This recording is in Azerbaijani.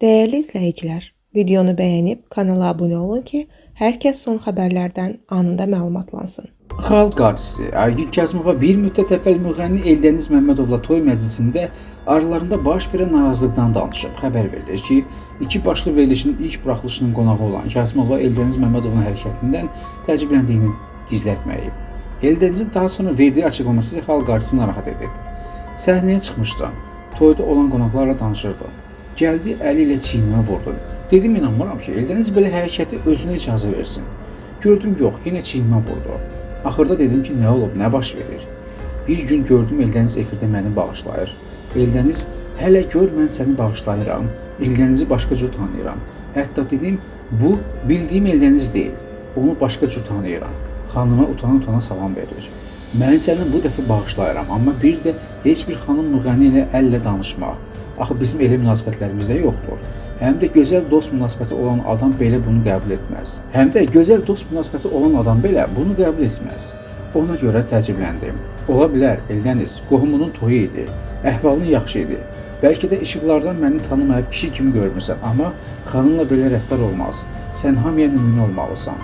Değerli izləyicilər, videonu bəyənib kanala abunə olun ki, hər kəs son xəbərlərdən anında məlumatlansın. Xalq artisti Aygün Kazımova bir müddət əvvəl müğənni Eldəniz Məmmədovla toy məclisində aralarında baş verən narazılıqdan danışıb. Xəbər verilir ki, iki başlı verilişin ilk buraxılışının qonağı olan Kazımova Eldəniz Məmmədovun hərəkətindən təəccübləndiyini gizlətməyib. Eldənizin daha sonra verdiyi açıqlaması isə xalq artisti narahat edib. Səhnəyə çıxmışdım, toyda olan qonaqlarla danışırdım. Gəldi, əli ilə çiynimə vurdu. Dedim, inanmıram ki, Eldəniz belə hərəkəti özünə icazə versin. Gördüm, yox, yenə çiynimə vurdu. Axırda dedim ki, nə olub, nə baş verir? Bir gün gördüm, Eldəniz efirdə məni bağışlayır. Eldəniz, hələ gör, mən səni bağışlayıram. Eldənizi başqa cür tanıyıram. Hətta dedim, bu bildiyim Eldəniz deyil. Onu başqa cür tanıyıram. Xanıma utana-utana salam verir. Mən səni bu dəfə bağışlayıram, amma bir də heç bir xanım müğənni ilə əllə danışmaq. Axı bizim elə münasibətlərimizdə yoxdur. Həm də gözəl dost münasibəti olan adam belə bunu qəbul etməz. Ona görə təəccübləndim. Ola bilər, Eldəniz, qohumunun toyu idi. Əhvalın yaxşı idi. Bəlkə də işıqlardan məni tanımayıb kişi kimi görmürsən, amma xanımla belə rəftar olmaz. Sən hamıya nümunə olmalısan.